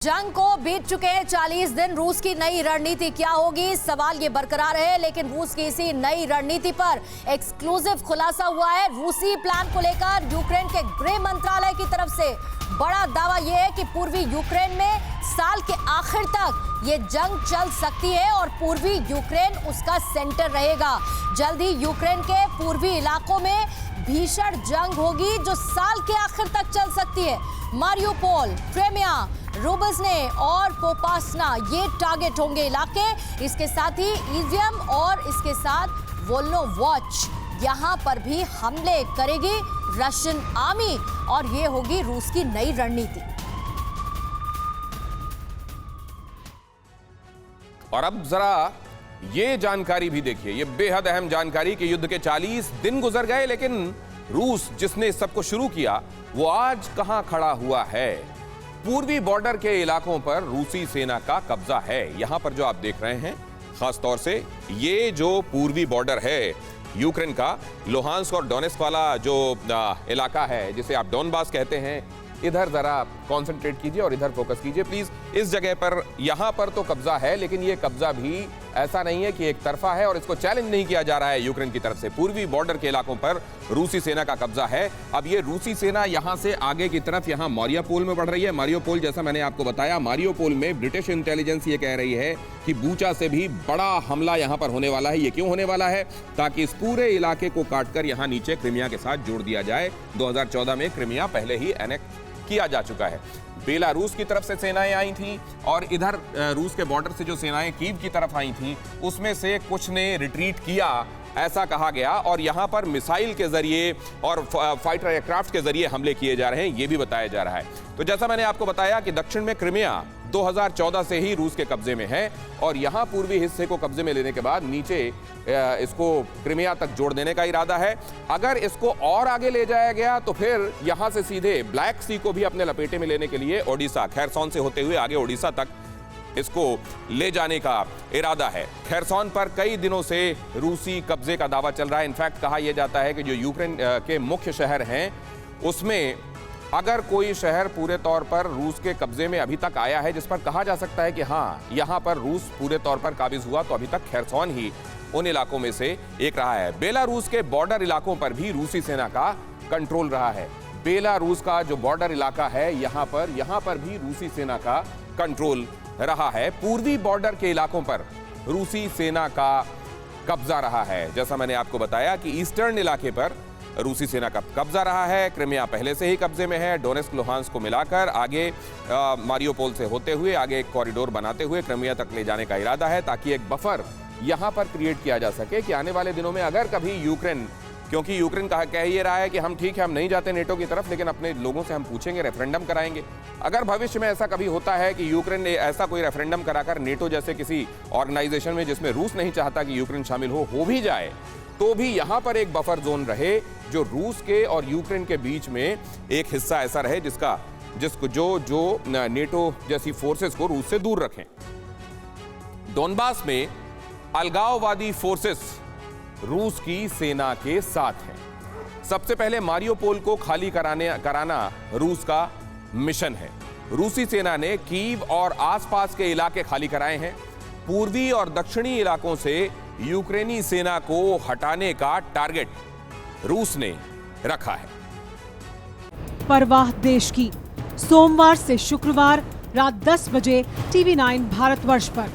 जंग को बीत चुके 40 दिन। रूस की नई रणनीति क्या होगी, सवाल ये बरकरार है। लेकिन रूस की इसी नई रणनीति पर एक्सक्लूसिव खुलासा हुआ है। रूसी प्लान को लेकर यूक्रेन के गृह मंत्रालय की तरफ से बड़ा दावा यह है कि पूर्वी यूक्रेन में साल के आखिर तक ये जंग चल सकती है और पूर्वी यूक्रेन उसका सेंटर रहेगा। जल्द ही यूक्रेन के पूर्वी इलाकों में भीषण जंग होगी जो साल के आखिर तक चल सकती है। मारियोपोल, क्रीमिया, रूबल्सने और पोपास्ना ये टारगेट होंगे इलाके। इसके साथ ही इजियम और इसके साथ वोल्नोवॉच यहां पर भी हमले करेगी रशियन आर्मी और ये होगी रूस की नई रणनीति। और अब जरा ये जानकारी भी देखिए, ये बेहद अहम जानकारी कि युद्ध के 40 दिन गुजर गए लेकिन रूस जिसने इस सबको शुरू किया वो आज कहां खड़ा हुआ है। पूर्वी बॉर्डर के इलाकों पर रूसी सेना का कब्जा है। यहां पर जो आप देख रहे हैं खास तौर से ये जो पूर्वी बॉर्डर है यूक्रेन का, लुहांस्क और डोनेस्क वाला जो इलाका है जिसे आप डोनबास कहते हैं, इधर जरा कंसंट्रेट कीजिए और इधर फोकस कीजिए प्लीज। इस जगह पर यहां पर तो कब्जा है लेकिन ये कब्जा भी ऐसा नहीं है कि एक तरफा है और इसको चैलेंज नहीं किया जा रहा है यूक्रेन की तरफ से। पूर्वी बॉर्डर के इलाकों पर रूसी सेना का कब्जा है। अब ये रूसी सेना यहां से आगे की तरफ यहां मारियोपोल में बढ़ रही है। मारियोपोल, जैसा मैंने आपको बताया, मारियोपोल में ब्रिटिश इंटेलिजेंस ये कह रही है कि बूचा से भी बड़ा हमला यहां पर होने वाला है। ये क्यों होने वाला है? ताकि इस पूरे इलाके को काटकर यहां नीचे क्रीमिया के साथ जोड़ दिया जाए। 2014 में क्रीमिया पहले ही एनेक्ट किया जा चुका है। बेलारूस की तरफ से सेनाएं आई थीं और इधर रूस के बॉर्डर से जो सेनाएं कीव की तरफ आई थीं उसमें से कुछ ने रिट्रीट किया, ऐसा कहा गया। और यहां पर मिसाइल के जरिए और फाइटर एयरक्राफ्ट के जरिए हमले किए जा रहे हैं, यह भी बताया जा रहा है। तो जैसा मैंने आपको बताया कि दक्षिण में क्रीमिया 2014 से ही रूस के कब्जे में है और यहां पूर्वी हिस्से को कब्जे में लेने के बाद नीचे इसको क्रीमिया तक जोड़ देने का इरादा है। अगर इसको और आगे ले जाया गया तो फिर यहां से सीधे ब्लैक सी को भी अपने लपेटे में लेने के लिए ओडिशा, खैरसॉन से होते हुए आगे ओडिशा तक इसको ले जाने का इरादा है। खैरसॉन पर कई दिनों से रूसी कब्जे का दावा चल रहा है। इनफैक्ट कहा यह जाता है कि जो यूक्रेन के मुख्य शहर हैं उसमें अगर कोई शहर पूरे तौर पर रूस के कब्जे में अभी तक आया है जिस पर कहा जा सकता है कि हाँ यहां पर रूस पूरे तौर पर काबिज हुआ, तो अभी तक खैरसॉन ही उन इलाकों में से एक रहा है। बेलारूस के बॉर्डर इलाकों पर भी रूसी सेना का कंट्रोल रहा है। बेलारूस का जो बॉर्डर इलाका है यहां पर भी रूसी सेना का कंट्रोल रहा है। पूर्वी बॉर्डर के इलाकों पर रूसी सेना का कब्जा रहा है। जैसा मैंने आपको बताया कि ईस्टर्न इलाके पर रूसी सेना का कब्जा रहा है। क्रीमिया पहले से ही कब्जे में है। डोनेस्क, लुहांस्क को मिलाकर आगे मारियोपोल से होते हुए आगे एक कॉरिडोर बनाते हुए क्रीमिया तक ले जाने का इरादा है ताकि एक बफर यहां पर क्रिएट किया जा सके कि आने वाले दिनों में अगर कभी यूक्रेन, क्योंकि यूक्रेन कह ये रहा है कि हम ठीक है, हम नहीं जाते नेटो की तरफ, लेकिन अपने लोगों से हम पूछेंगे, रेफरेंडम कराएंगे। अगर भविष्य में ऐसा कभी होता है कि यूक्रेन ने ऐसा कोई रेफरेंडम कराकर नेटो जैसे किसी ऑर्गेनाइजेशन में जिसमें रूस नहीं चाहता कि यूक्रेन शामिल हो भी जाए, तो भी यहां पर एक बफर जोन रहे जो रूस के और यूक्रेन के बीच में एक हिस्सा ऐसा रहे जिसको जो नेटो जैसी फोर्सेस को रूस से दूर रखें। डोनबास में अलगाववादी फोर्सेस रूस की सेना के साथ हैं। सबसे पहले मारियोपोल को खाली कराना रूस का मिशन है। रूसी सेना ने कीव और आसपास के इलाके खाली कराए हैं। पूर्वी और दक्षिणी इलाकों से यूक्रेनी सेना को हटाने का टारगेट रूस ने रखा है। परवाह देश की, सोमवार से शुक्रवार रात 10 बजे TV9 भारतवर्ष पर।